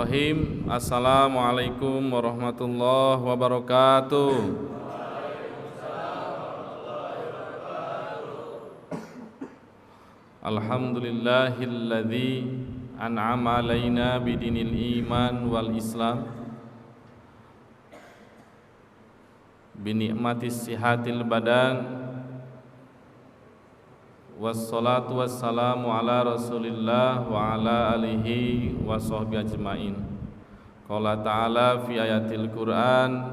Bismillahirrahmanirrahim. Assalamualaikum warahmatullahi wabarakatuh. Alhamdulillahilladzi an'ama alaina bidinil iman wal islam binikmatis sihatil badan. Wassalatu wassalamu ala rasulillah wa ala alihi wa sahbihi ajma'in. Qala ta'ala fi ayatil Qur'an,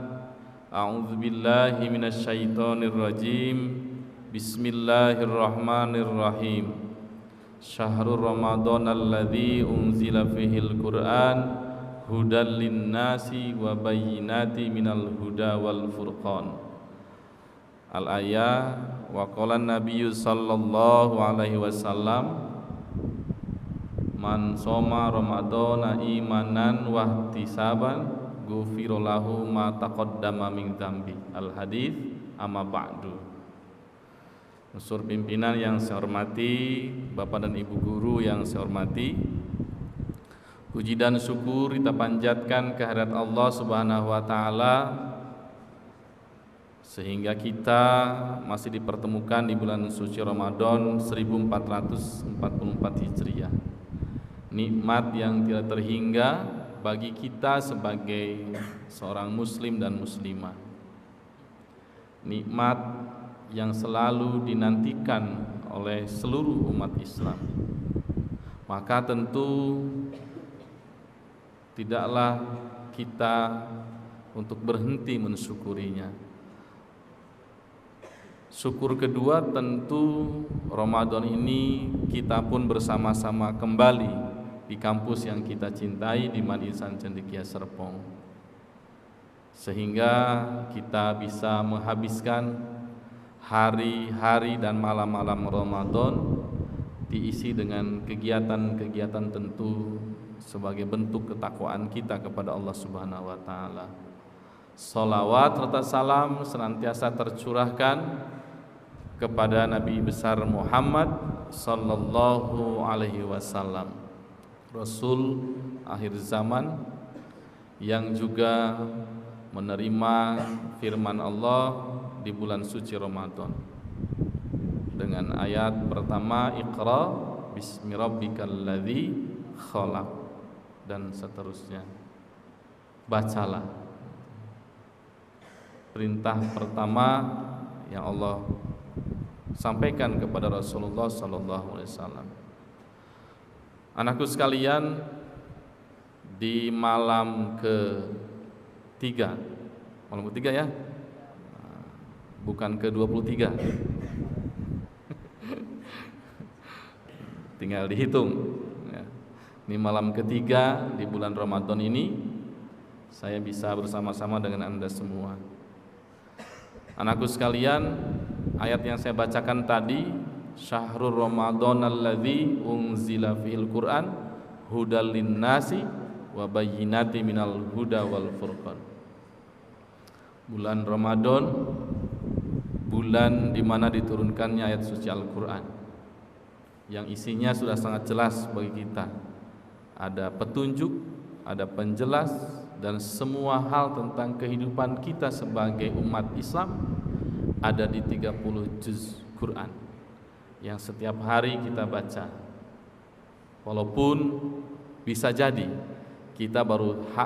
a'udzu billahi minasyaitonir rajim. Bismillahirrahmanirrahim. Syahrul Ramadan alladzi unzila fihil Qur'an hudal linnasi wa bayyinati minal huda wal furqan. Al-ayah wa qala Nabiyyu sallallahu alaihi wasallam man shoma ramadhana imanan wa ihtisaban ghufira lahu ma taqaddama min dzambi. Al-hadits amma ba'du. Unsur pimpinan yang saya hormati, Bapak dan Ibu guru yang saya hormati, puji dan syukur kita panjatkan kehadirat Allah Subhanahu wa taala sehingga kita masih dipertemukan di bulan suci Ramadan 1444 Hijriah. Nikmat yang tidak terhingga bagi kita sebagai seorang muslim dan muslimah. Nikmat yang selalu dinantikan oleh seluruh umat Islam. Maka tentu tidaklah kita untuk berhenti mensyukurinya. Syukur kedua tentu Ramadan ini kita pun bersama-sama kembali di kampus yang kita cintai di Madrasah Cendekia Serpong, sehingga kita bisa menghabiskan hari-hari dan malam-malam Ramadan diisi dengan kegiatan-kegiatan tentu sebagai bentuk ketakwaan kita kepada Allah Subhanahu wa taala. Shalawat serta salam senantiasa tercurahkan kepada Nabi besar Muhammad sallallahu alaihi wasallam, Rasul akhir zaman yang juga menerima firman Allah di bulan suci Ramadan dengan ayat pertama, Iqra bismi rabbikal ladzi khalaq, dan seterusnya. Bacalah. Perintah pertama yang Allah sampaikan kepada Rasulullah sallallahu alaihi wasallam. Anakku sekalian, di malam ketiga ya, bukan ke-23, tinggal dihitung ya. Ini malam ketiga di bulan Ramadan ini saya bisa bersama-sama dengan Anda semua. Anakku sekalian, ayat yang saya bacakan tadi, Syahrul Ramadan alladzi unzila fihil Qur'an hudal linnasi wa bayyinati minal huda wal furqan. Bulan Ramadan, bulan di mana diturunkannya ayat suci Al-Qur'an yang isinya sudah sangat jelas bagi kita. Ada petunjuk, ada penjelas, dan semua hal tentang kehidupan kita sebagai umat Islam ada di 30 juz Quran yang setiap hari kita baca. Walaupun bisa jadi kita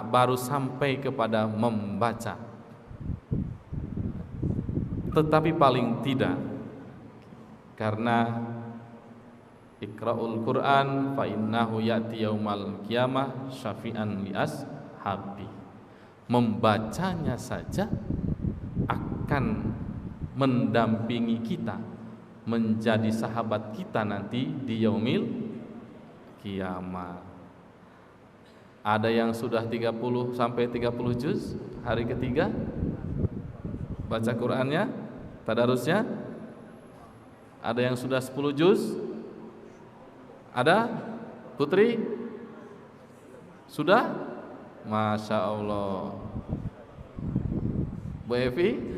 baru sampai kepada membaca, tetapi paling tidak, karena Iqra'ul Quran fa innahu ya'ti yaumal qiyamah syafi'an li ashabi. Membacanya saja akan mendampingi kita, menjadi sahabat kita nanti di yaumil kiamat. Ada yang sudah 30 sampai 30 juz hari ketiga baca Qur'annya, tadarusnya. Ada yang sudah 10 juz? Ada? Putri? Sudah? Masya Allah. Bu Evi?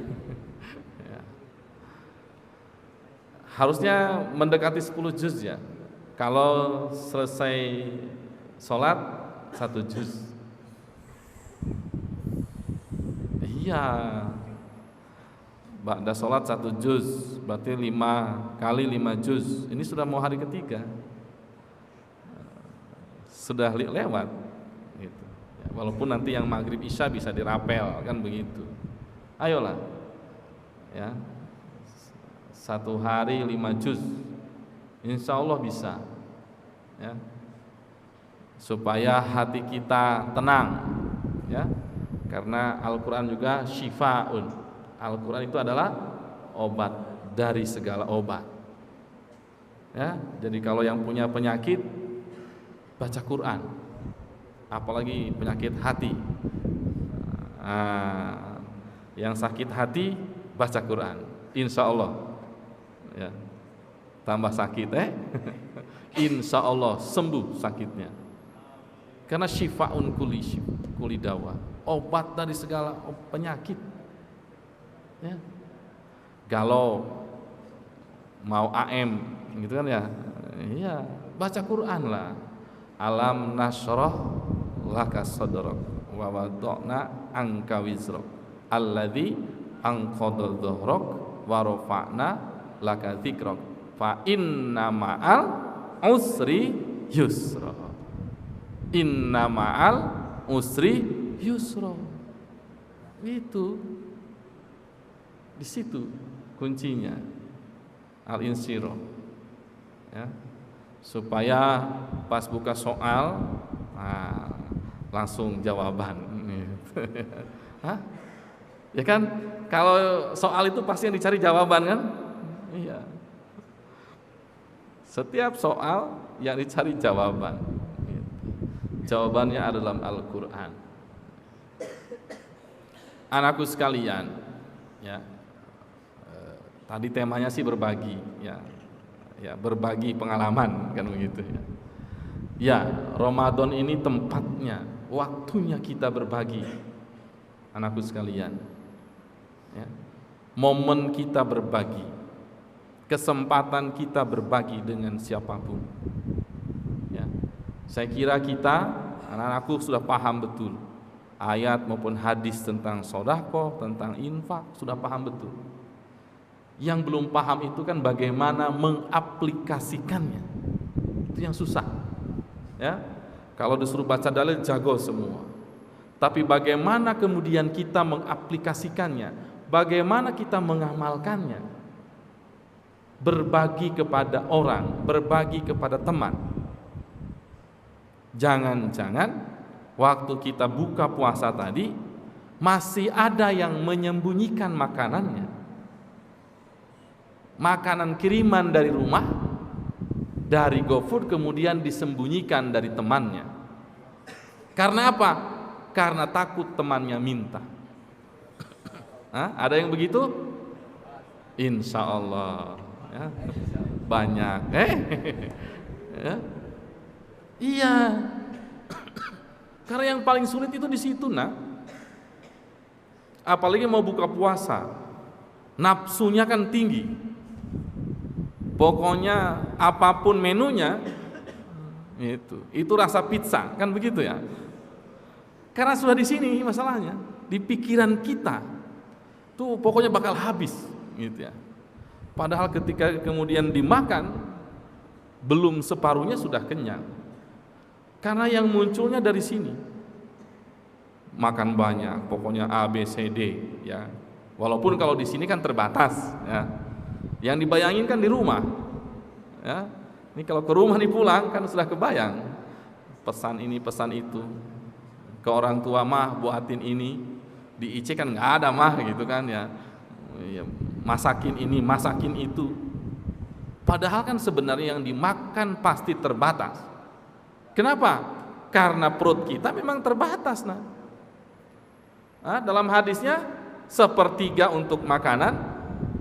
Harusnya mendekati 10 juz ya. Kalau selesai sholat 1 juz Iya. Ba'da sholat 1 juz, berarti 5 kali 5 juz. Ini sudah mau hari ketiga, sudah lewat gitu. Ya, walaupun nanti yang maghrib isya bisa dirapel kan begitu. Ayolah ya, 1 hari 5 juz, insya Allah bisa ya, supaya hati kita tenang ya, karena Al-Quran juga syifaun. Al-Quran itu adalah obat dari segala obat ya. Jadi kalau yang punya penyakit baca Quran, apalagi penyakit hati, yang sakit hati baca Quran, insya Allah ya, tambah sakit insya Allah sembuh sakitnya, karena syifaun kuli dawa, obat dari segala penyakit ya. Kalau mau AM gitu kan ya, iya baca Quran lah. Alam nasroh laka sadrak wa wada'na anka wizrak alladzi anqadha dhahrak wa rafa'na laka dzikrak fa inna ma'al usri yusra. Inna ma'al usri yusra. Itu di situ kuncinya, al-insyirah ya, supaya pas buka soal langsung jawaban Hah? Ya kan, kalau soal itu pasti yang dicari jawaban kan? Iya, setiap soal yang dicari jawaban, jawabannya ada dalam Al-Quran. Anakku sekalian ya, tadi temanya sih berbagi ya, ya berbagi pengalaman kan begitu ya. Ya, Ramadan ini tempatnya, waktunya kita berbagi, anakku sekalian. Ya, momen kita berbagi, kesempatan kita berbagi dengan siapapun. Ya, saya kira kita, anak-anakku sudah paham betul ayat maupun hadis tentang sedekah, tentang infak, sudah paham betul. Yang belum paham itu kan bagaimana mengaplikasikannya, itu yang susah ya. Kalau disuruh baca dalil jago semua, tapi bagaimana kemudian kita mengaplikasikannya, bagaimana kita mengamalkannya, berbagi kepada orang, berbagi kepada teman. Jangan-jangan waktu kita buka puasa tadi masih ada yang menyembunyikan makanannya, makanan kiriman dari rumah, dari GoFood, kemudian disembunyikan dari temannya. Karena apa? Karena takut temannya minta. Ada yang begitu? Insya Allah ya, banyak ya. Iya, karena yang paling sulit itu di situ nak. Apalagi mau buka puasa, nafsunya kan tinggi. Pokoknya apapun menunya itu rasa pizza kan begitu ya. Karena sudah di sini masalahnya, di pikiran kita tuh pokoknya bakal habis gitu ya. Padahal ketika kemudian dimakan belum separuhnya sudah kenyang. Karena yang munculnya dari sini, makan banyak, pokoknya A B C D ya. Walaupun kalau di sini kan terbatas ya. Yang dibayangin kan di rumah ya. Ini kalau ke rumah nih pulang kan sudah kebayang, pesan ini pesan itu, ke orang tua mah buatin ini, di IC kan nggak ada mah gitu kan ya. Masakin ini masakin itu, padahal kan sebenarnya yang dimakan pasti terbatas. Kenapa? Karena perut kita memang terbatas nah. Dalam hadisnya 1/3 untuk makanan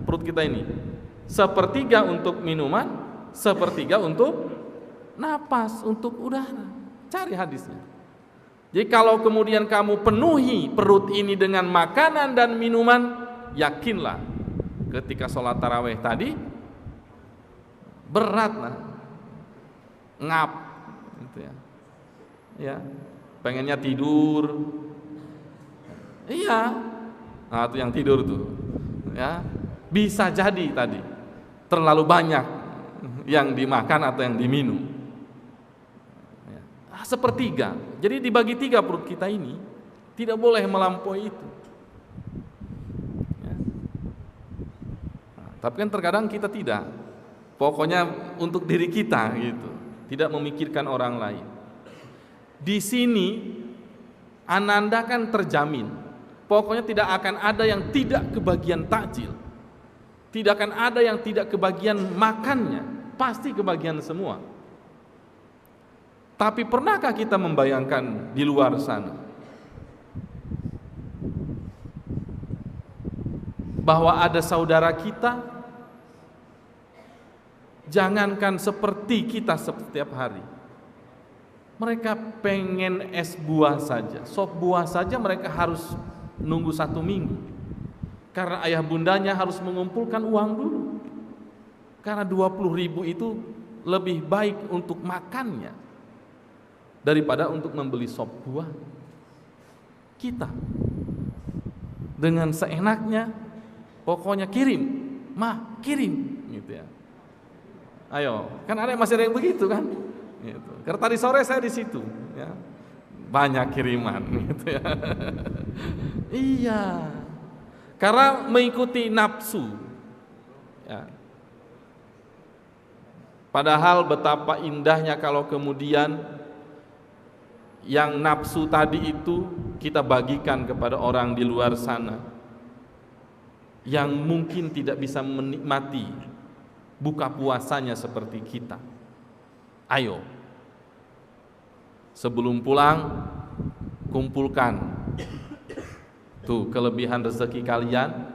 perut kita ini, 1/3 untuk minuman, 1/3 untuk napas, untuk udara. Cari hadisnya. Jadi kalau kemudian kamu penuhi perut ini dengan makanan dan minuman, yakinlah ketika sholat tarawih tadi berat nah, ngap gitu ya. Ya, pengennya tidur. Iya, Nah, itu yang tidur tuh. Ya, bisa jadi tadi terlalu banyak yang dimakan atau yang diminum. Ya. Sepertiga. Jadi dibagi 3 perut kita ini, tidak boleh melampaui itu. Ya. Nah, tapi kan terkadang kita tidak. Pokoknya untuk diri kita gitu, tidak memikirkan orang lain. Di sini Ananda kan terjamin. Pokoknya tidak akan ada yang tidak kebagian takjil. Tidak akan ada yang tidak kebagian makannya. Pasti kebagian semua. Tapi pernahkah kita membayangkan di luar sana bahwa ada saudara kita, jangankan seperti kita setiap hari, mereka pengen es buah saja, sop buah saja mereka harus nunggu 1 minggu, karena ayah bundanya harus mengumpulkan uang dulu, karena 20.000 itu lebih baik untuk makannya daripada untuk membeli sop buah. Kita dengan seenaknya, pokoknya kirim, mah kirim gitu ya. Ayo, kan masih ada yang begitu kan? Gitu. Karena tadi sore saya di situ, ya. Banyak kiriman gitu ya. Iya. Karena mengikuti nafsu. Ya. Padahal betapa indahnya kalau kemudian yang nafsu tadi itu kita bagikan kepada orang di luar sana yang mungkin tidak bisa menikmati buka puasanya seperti kita. Ayo, sebelum pulang kumpulkan tuh kelebihan rezeki kalian.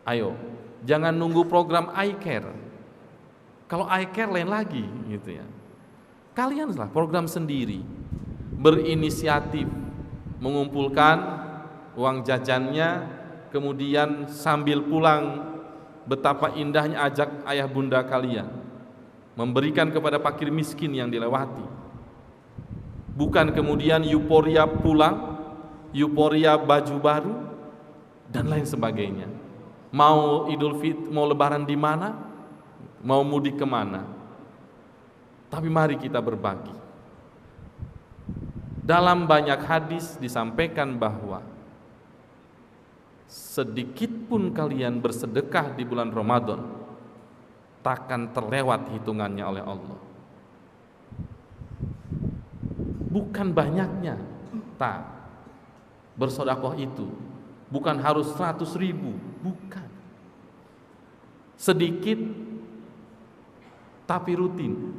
Ayo, jangan nunggu program iCare. Kalau iCare lain lagi gitu ya. Kalianlah program sendiri, berinisiatif mengumpulkan uang jajannya, kemudian sambil pulang betapa indahnya ajak ayah bunda kalian memberikan kepada fakir miskin yang dilewati. Bukan kemudian euforia pulang, euforia baju baru dan lain sebagainya. Mau Idul Fitri, mau lebaran di mana, mau mudik kemana. Tapi mari kita berbagi. Dalam banyak hadis disampaikan bahwa sedikit pun kalian bersedekah di bulan Ramadan takkan terlewat hitungannya oleh Allah. Bukan banyaknya tak bersedekah itu, bukan harus 100.000, bukan. Sedikit tapi rutin,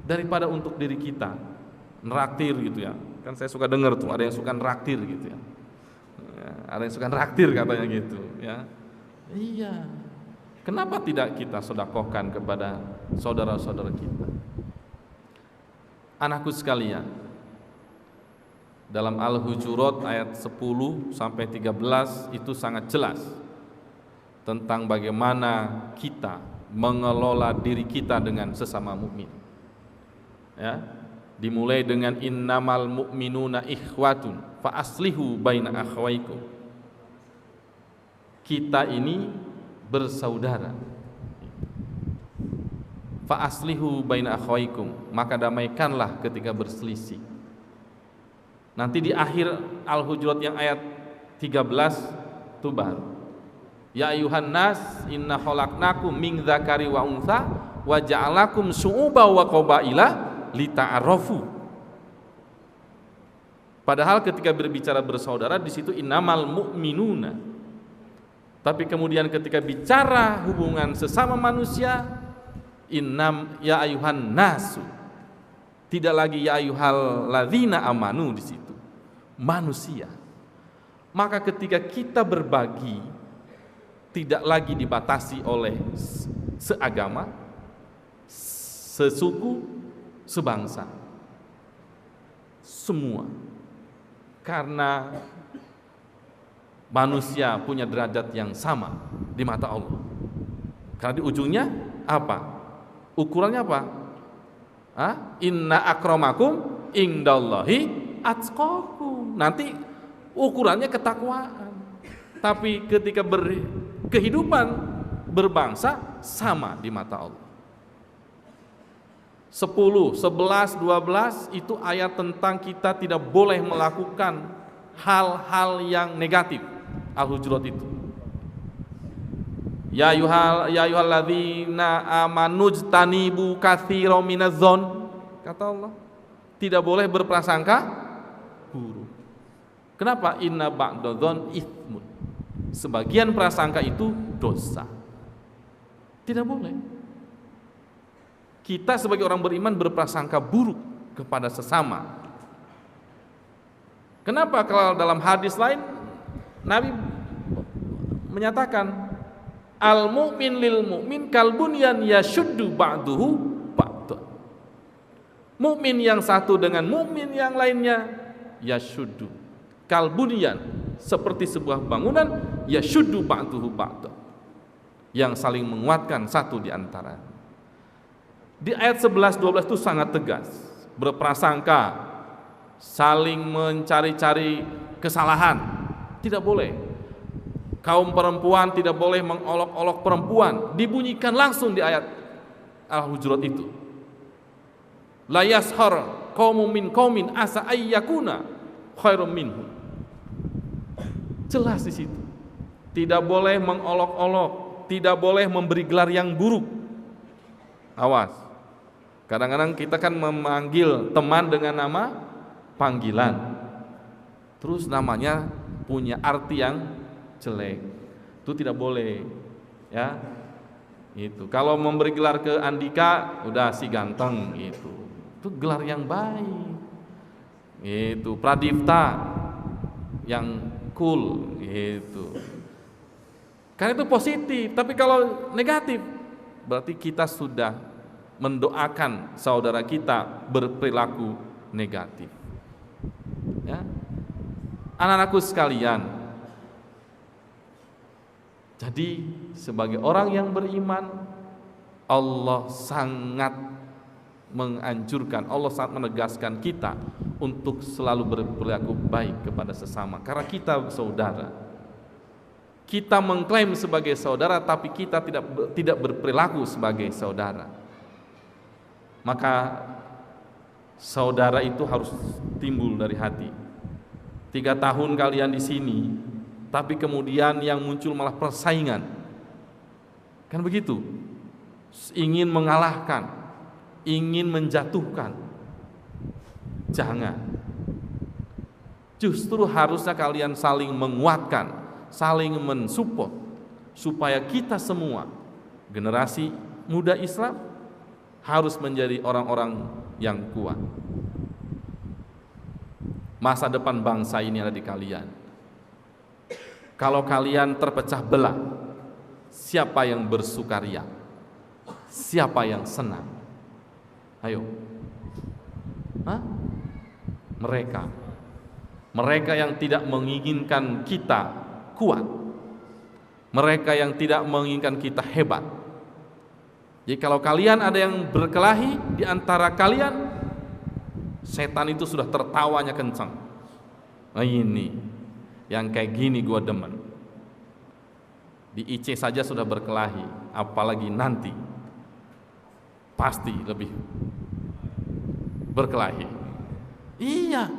daripada untuk diri kita neraktir gitu ya. Kan saya suka dengar tuh ada yang suka neraktir gitu ya. Ada yang suka neraktir katanya gitu ya. Iya. Kenapa tidak kita sedekahkan kepada saudara-saudara kita? Anakku sekalian, dalam Al-Hujurat ayat 10 sampai 13 itu sangat jelas tentang bagaimana kita mengelola diri kita dengan sesama mukmin. Ya, dimulai dengan innamal mu'minuna ikhwatun fa aslihu baina akhwaikum. Kita ini bersaudara. Fa aslihu baina akhwaikum, maka damaikanlah ketika berselisih. Nanti di akhir Al-Hujurat yang ayat 13 itu baru ya ayuhan nas inna khalaqnakum min dzakari wa untha wa ja'alakum syu'uban wa qabaila lita'arafu. Padahal ketika berbicara bersaudara di situ innamal mu'minuna. Tapi kemudian ketika bicara hubungan sesama manusia, innam ya ayuhan nasu. Tidak lagi ya ayuhal ladzina amanu di situ. Manusia. Maka ketika kita berbagi tidak lagi dibatasi oleh seagama, sesuku, sebangsa. Semua. Karena manusia punya derajat yang sama di mata Allah. Karena di ujungnya apa? Ukurannya apa? Inna akramakum indallahi atqakum. Nanti ukurannya ketakwaan. Tapi ketika kehidupan berbangsa sama di mata Allah. 10, 11, 12 itu ayat tentang kita tidak boleh melakukan hal-hal yang negatif. Al-Hujurat itu. Ya ayyuhalladzina amanu jtanibu katsiran minadh-dhon. Kata Allah, tidak boleh berprasangka buruk. Kenapa? Inna ba'dadh-dhon itsmun. Sebagian prasangka itu dosa. Tidak boleh. Kita sebagai orang beriman berprasangka buruk kepada sesama. Kenapa? Kalau dalam hadis lain Nabi menyatakan al-mu'min lil mu'min kal bunyan yashuddu ba'duhu ba'd. Mukmin yang satu dengan mukmin yang lainnya yashuddu kal bunyan, seperti sebuah bangunan yashuddu ba'duhu ba'd, yang saling menguatkan satu di antara. Di ayat 11 12 itu sangat tegas, berprasangka, saling mencari-cari kesalahan, tidak boleh. Kaum perempuan tidak boleh mengolok-olok perempuan, dibunyikan langsung di ayat Al-Hujurat itu. La yashar qaumun min qaumin asa ayyakuna khairum minhum. Jelas di situ. Tidak boleh mengolok-olok, tidak boleh memberi gelar yang buruk. Awas. Kadang-kadang kita kan memanggil teman dengan nama panggilan, terus namanya punya arti yang jelek. Itu tidak boleh, ya. Itu kalau memberi gelar ke Andika, udah si ganteng gitu. Itu gelar yang baik. Itu Pradipta yang cool gitu. Karena itu positif, tapi kalau negatif berarti kita sudah mendoakan saudara kita berperilaku negatif. Ya. Anak-anakku sekalian, jadi sebagai orang yang beriman, Allah sangat menganjurkan, Allah sangat menegaskan kita untuk selalu berperilaku baik kepada sesama, karena kita saudara. Kita mengklaim sebagai saudara, tapi kita tidak berperilaku sebagai saudara. Maka saudara itu harus timbul dari hati. 3 tahun kalian di sini, tapi kemudian yang muncul malah persaingan. Kan begitu? Ingin mengalahkan, ingin menjatuhkan. Jangan. Justru harusnya kalian saling menguatkan, saling mensupport, supaya kita semua generasi muda Islam harus menjadi orang-orang yang kuat. Masa depan bangsa ini ada di kalian. Kalau kalian terpecah belah, siapa yang bersukaria? Siapa yang senang? Ayo. Hah? Mereka yang tidak menginginkan kita kuat, mereka yang tidak menginginkan kita hebat. Jadi kalau kalian ada yang berkelahi di antara kalian, setan itu sudah tertawanya kencang. Nah ini, yang kayak gini gua demen. Di IC saja sudah berkelahi, apalagi nanti pasti lebih berkelahi. Iya,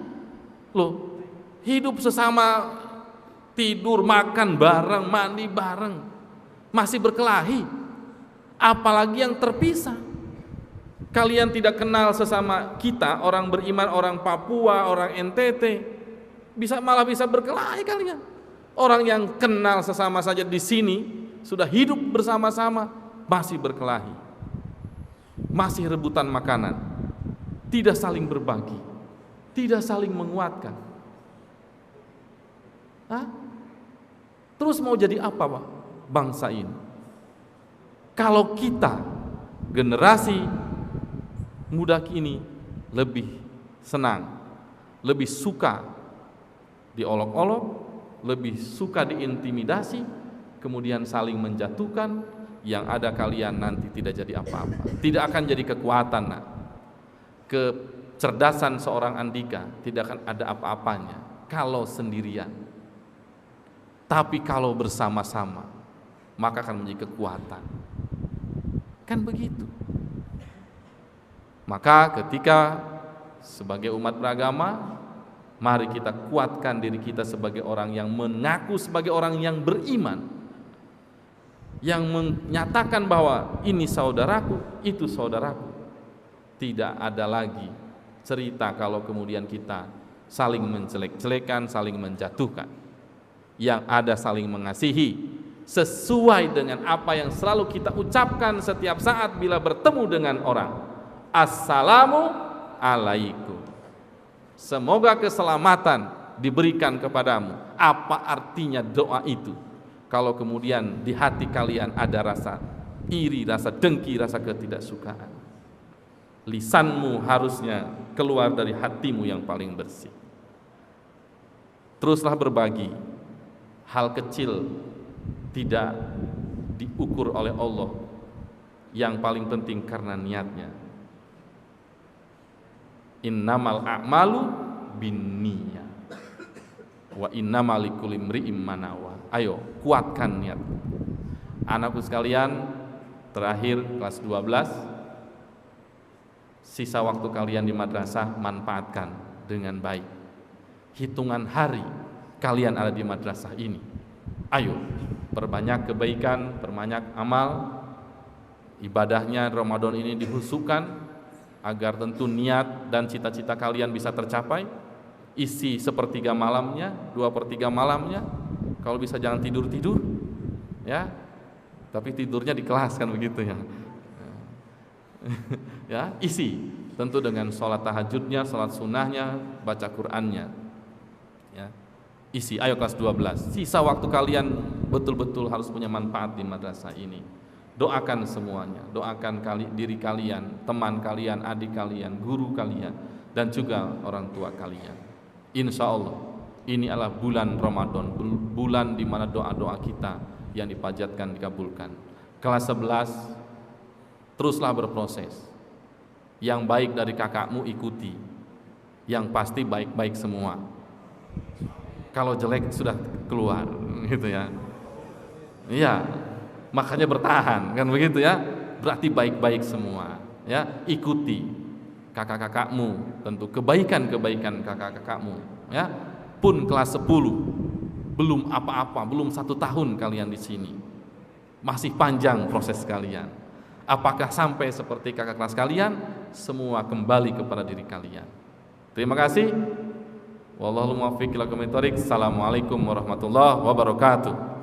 loh, hidup sesama, tidur, makan bareng, mandi bareng, masih berkelahi. Apalagi yang terpisah. Kalian tidak kenal sesama kita, orang beriman, orang Papua, orang NTT, malah bisa berkelahi kalian. Orang yang kenal sesama saja di sini, sudah hidup bersama-sama, masih berkelahi, masih rebutan makanan, tidak saling berbagi, tidak saling menguatkan. Hah? Terus mau jadi apa, Pak, bangsa ini? Kalau kita generasi muda kini lebih senang, lebih suka diolok-olok, lebih suka diintimidasi, kemudian saling menjatuhkan, yang ada kalian nanti tidak jadi apa-apa, tidak akan jadi kekuatan. Kecerdasan seorang Andika tidak akan ada apa-apanya kalau sendirian, tapi kalau bersama-sama maka akan menjadi kekuatan. Kan begitu. Maka ketika sebagai umat beragama, mari kita kuatkan diri kita sebagai orang yang mengaku sebagai orang yang beriman, yang menyatakan bahwa ini saudaraku, itu saudaraku. Tidak ada lagi cerita kalau kemudian kita saling menjelek-jelekan, saling menjatuhkan. Yang ada saling mengasihi sesuai dengan apa yang selalu kita ucapkan setiap saat bila bertemu dengan orang. Assalamu alaikum. Semoga keselamatan diberikan kepadamu. Apa artinya doa itu? Kalau kemudian di hati kalian ada rasa iri, rasa dengki, rasa ketidaksukaan, lisanmu harusnya keluar dari hatimu yang paling bersih. Teruslah berbagi. Hal kecil tidak diukur oleh Allah. Yang paling penting karena niatnya. Innamal a'malu binniyah wa innamal likulli imri'in ma nawa. Ayo kuatkan niat. Anakku sekalian, terakhir kelas 12, sisa waktu kalian di madrasah manfaatkan dengan baik. Hitungan hari kalian ada di madrasah ini. Ayo perbanyak kebaikan, perbanyak amal. Ibadahnya Ramadan ini dihusukkan agar tentu niat dan cita-cita kalian bisa tercapai. Isi sepertiga malamnya, 2/3 malamnya. Kalau bisa jangan tidur-tidur, ya. Tapi tidurnya di kelas kan begitu ya. Ya, isi tentu dengan sholat tahajudnya, sholat sunnahnya, baca Qur'annya. Ya. Isi, ayo kelas 12. Sisa waktu kalian betul-betul harus punya manfaat di madrasah ini. Doakan semuanya, doakan diri kalian, teman kalian, adik kalian, guru kalian, dan juga orang tua kalian. Insya Allah ini adalah bulan Ramadan, bulan di mana doa-doa kita yang dipajatkan dikabulkan. Kelas 11, teruslah berproses. Yang baik dari kakakmu ikuti, yang pasti baik-baik semua. Kalau jelek sudah keluar, gitu ya. Iya. Makanya bertahan, kan begitu ya. Berarti baik-baik semua, ya. Ikuti kakak-kakakmu, tentu kebaikan-kebaikan kakak-kakakmu, ya. Pun kelas 10 belum apa-apa, belum 1 tahun kalian di sini, masih panjang proses kalian. Apakah sampai seperti kakak kelas kalian? Semua kembali kepada diri kalian. Terima kasih. Wallahul muwaffiq ila aqwamit thoriq. Assalamualaikum warahmatullahi wabarakatuh.